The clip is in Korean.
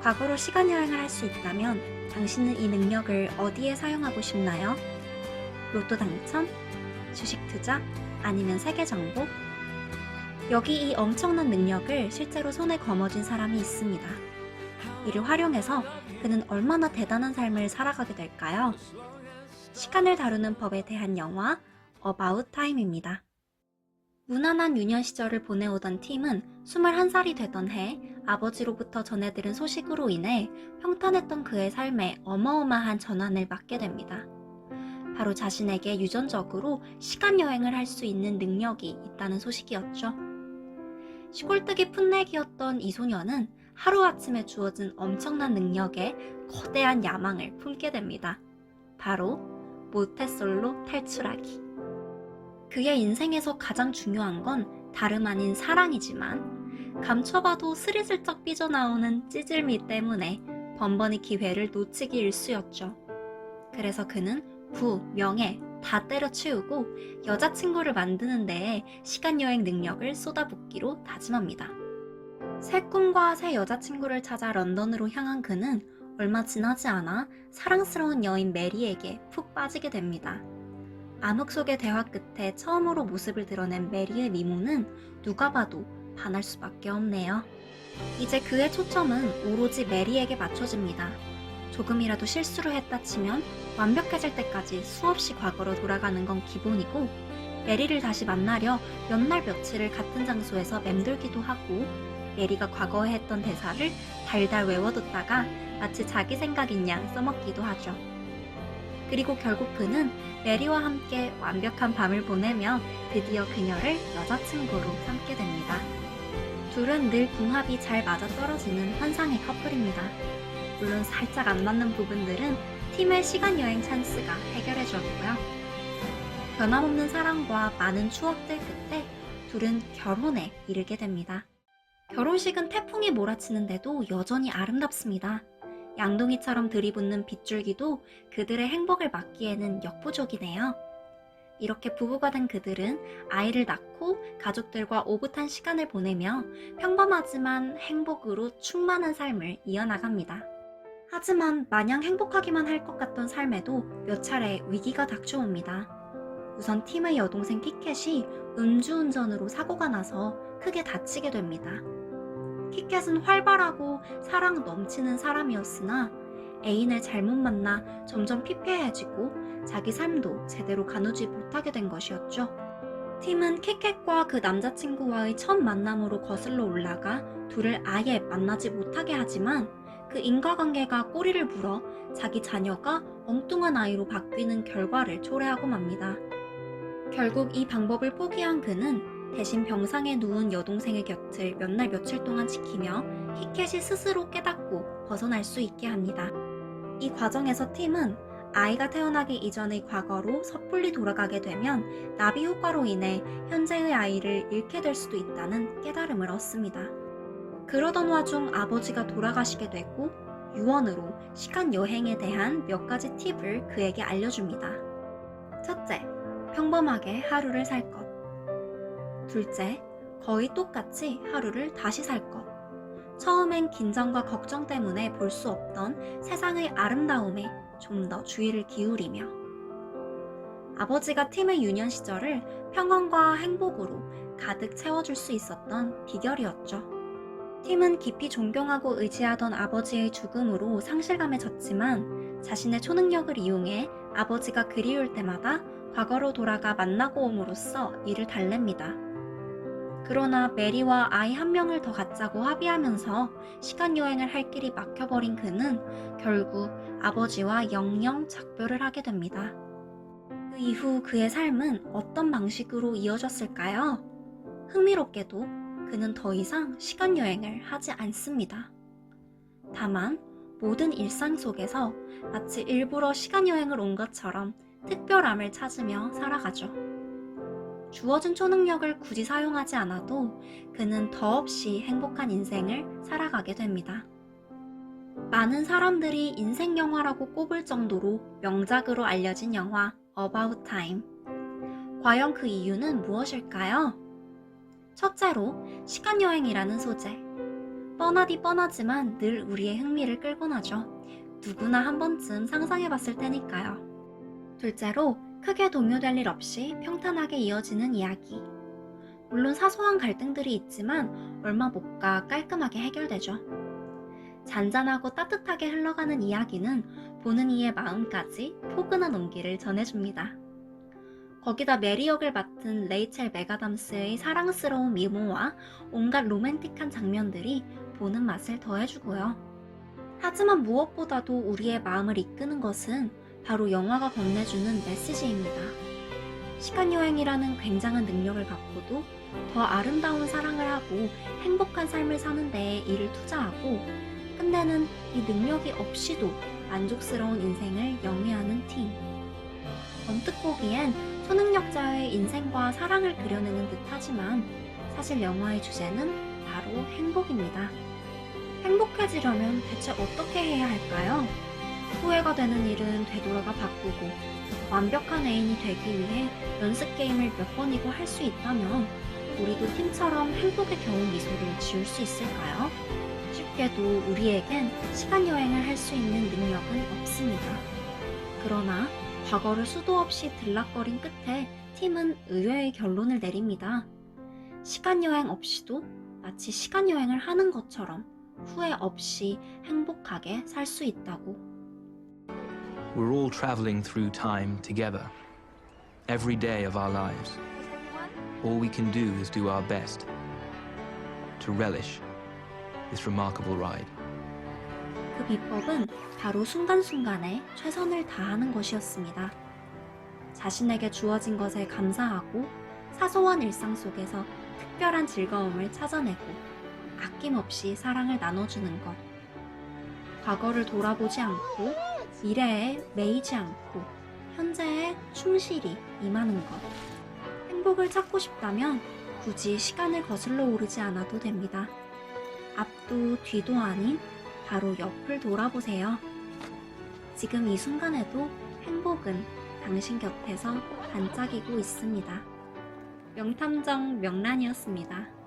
과거로 시간 여행을 할 수 있다면 당신은 이 능력을 어디에 사용하고 싶나요? 로또 당첨? 주식 투자? 아니면 세계 정복? 여기 이 엄청난 능력을 실제로 손에 거머쥔 사람이 있습니다. 이를 활용해서 그는 얼마나 대단한 삶을 살아가게 될까요? 시간을 다루는 법에 대한 영화 About Time입니다. 무난한 유년 시절을 보내오던 팀은 21살이 되던 해 아버지로부터 전해들은 소식으로 인해 평탄했던 그의 삶에 어마어마한 전환을 맞게 됩니다. 바로 자신에게 유전적으로 시간 여행을 할 수 있는 능력이 있다는 소식이었죠. 시골뜨기 풋내기였던 이 소녀는 하루아침에 주어진 엄청난 능력에 거대한 야망을 품게 됩니다. 바로 모태솔로 탈출하기. 그의 인생에서 가장 중요한 건 다름 아닌 사랑이지만 감춰봐도 스리슬쩍 삐져나오는 찌질미 때문에 번번이 기회를 놓치기 일쑤였죠. 그래서 그는 부, 명예 다 때려치우고 여자친구를 만드는 데에 시간여행 능력을 쏟아붓기로 다짐합니다. 새 꿈과 새 여자친구를 찾아 런던으로 향한 그는 얼마 지나지 않아 사랑스러운 여인 메리에게 푹 빠지게 됩니다. 암흑 속의 대화 끝에 처음으로 모습을 드러낸 메리의 미모는 누가 봐도 반할 수밖에 없네요. 이제 그의 초점은 오로지 메리에게 맞춰집니다. 조금이라도 실수를 했다 치면 완벽해질 때까지 수없이 과거로 돌아가는 건 기본이고, 메리를 다시 만나려 몇 날 며칠을 같은 장소에서 맴돌기도 하고, 메리가 과거에 했던 대사를 달달 외워뒀다가 마치 자기 생각인 양 써먹기도 하죠. 그리고 결국 그는 메리와 함께 완벽한 밤을 보내며 드디어 그녀를 여자친구로 삼게 됩니다. 둘은 늘 궁합이 잘 맞아떨어지는 환상의 커플입니다. 물론 살짝 안 맞는 부분들은 팀의 시간여행 찬스가 해결해주었고요. 변함없는 사랑과 많은 추억들 끝에 둘은 결혼에 이르게 됩니다. 결혼식은 태풍이 몰아치는데도 여전히 아름답습니다. 양동이처럼 들이붓는 빗줄기도 그들의 행복을 막기에는 역부족이네요. 이렇게 부부가 된 그들은 아이를 낳고 가족들과 오붓한 시간을 보내며 평범하지만 행복으로 충만한 삶을 이어나갑니다. 하지만 마냥 행복하기만 할 것 같던 삶에도 몇 차례 위기가 닥쳐옵니다. 우선 팀의 여동생 키캣이 음주운전으로 사고가 나서 크게 다치게 됩니다. 키캣은 활발하고 사랑 넘치는 사람이었으나 애인을 잘못 만나 점점 피폐해지고 자기 삶도 제대로 가누지 못하게 된 것이었죠. 팀은 키캣과 그 남자친구와의 첫 만남으로 거슬러 올라가 둘을 아예 만나지 못하게 하지만 그 인과관계가 꼬리를 물어 자기 자녀가 엉뚱한 아이로 바뀌는 결과를 초래하고 맙니다. 결국 이 방법을 포기한 그는 대신 병상에 누운 여동생의 곁을 몇 날 며칠 동안 지키며 키캣이 스스로 깨닫고 벗어날 수 있게 합니다. 이 과정에서 팀은 아이가 태어나기 이전의 과거로 섣불리 돌아가게 되면 나비 효과로 인해 현재의 아이를 잃게 될 수도 있다는 깨달음을 얻습니다. 그러던 와중 아버지가 돌아가시게 되고 유언으로 시간 여행에 대한 몇 가지 팁을 그에게 알려줍니다. 첫째, 평범하게 하루를 살 것. 둘째, 거의 똑같이 하루를 다시 살 것. 처음엔 긴장과 걱정 때문에 볼 수 없던 세상의 아름다움에 좀 더 주의를 기울이며. 아버지가 팀의 유년 시절을 평안과 행복으로 가득 채워줄 수 있었던 비결이었죠. 팀은 깊이 존경하고 의지하던 아버지의 죽음으로 상실감에 졌지만 자신의 초능력을 이용해 아버지가 그리울 때마다 과거로 돌아가 만나고 옴으로써 이를 달랩니다. 그러나 메리와 아이 한 명을 더 갖자고 합의하면서 시간여행을 할 길이 막혀버린 그는 결국 아버지와 영영 작별을 하게 됩니다. 그 이후 그의 삶은 어떤 방식으로 이어졌을까요? 흥미롭게도 그는 더 이상 시간여행을 하지 않습니다. 다만 모든 일상 속에서 마치 일부러 시간여행을 온 것처럼 특별함을 찾으며 살아가죠. 주어진 초능력을 굳이 사용하지 않아도 그는 더없이 행복한 인생을 살아가게 됩니다. 많은 사람들이 인생 영화라고 꼽을 정도로 명작으로 알려진 영화 About Time. 과연 그 이유는 무엇일까요? 첫째로 시간여행이라는 소재. 뻔하디 뻔하지만 늘 우리의 흥미를 끌곤 하죠. 누구나 한 번쯤 상상해봤을 테니까요. 둘째로, 크게 동요될 일 없이 평탄하게 이어지는 이야기. 물론 사소한 갈등들이 있지만 얼마 못 가 깔끔하게 해결되죠. 잔잔하고 따뜻하게 흘러가는 이야기는 보는 이의 마음까지 포근한 온기를 전해줍니다. 거기다 메리 역을 맡은 레이첼 맥아담스의 사랑스러운 미모와 온갖 로맨틱한 장면들이 보는 맛을 더해주고요. 하지만 무엇보다도 우리의 마음을 이끄는 것은 바로 영화가 건네주는 메시지입니다. 시간여행이라는 굉장한 능력을 갖고도 더 아름다운 사랑을 하고 행복한 삶을 사는 데에 이를 투자하고 끝내는 이 능력이 없이도 만족스러운 인생을 영위하는 팀. 언뜻 보기엔 초능력자의 인생과 사랑을 그려내는 듯하지만 사실 영화의 주제는 바로 행복입니다. 행복해지려면 대체 어떻게 해야 할까요? 후회가 되는 일은 되돌아가 바꾸고 완벽한 애인이 되기 위해 연습 게임을 몇 번이고 할 수 있다면 우리도 팀처럼 행복에 겨운 미소를 지을 수 있을까요? 쉽게도 우리에겐 시간여행을 할 수 있는 능력은 없습니다. 그러나 과거를 수도 없이 들락거린 끝에 팀은 의외의 결론을 내립니다. 시간여행 없이도 마치 시간여행을 하는 것처럼 후회 없이 행복하게 살 수 있다고. We're all traveling through time together, every day of our lives. All we can do is do our best to relish this remarkable ride. 그 비법은 바로 순간순간에 최선을 다하는 것이었습니다. 자신에게 주어진 것에 감사하고 사소한 일상 속에서 특별한 즐거움을 찾아내고 아낌없이 사랑을 나눠주는 것. 과거를 돌아보지 않고 미래에 매이지 않고 현재에 충실히 임하는 것. 행복을 찾고 싶다면 굳이 시간을 거슬러 오르지 않아도 됩니다. 앞도 뒤도 아닌 바로 옆을 돌아보세요. 지금 이 순간에도 행복은 당신 곁에서 반짝이고 있습니다. 명탐정 명란이었습니다.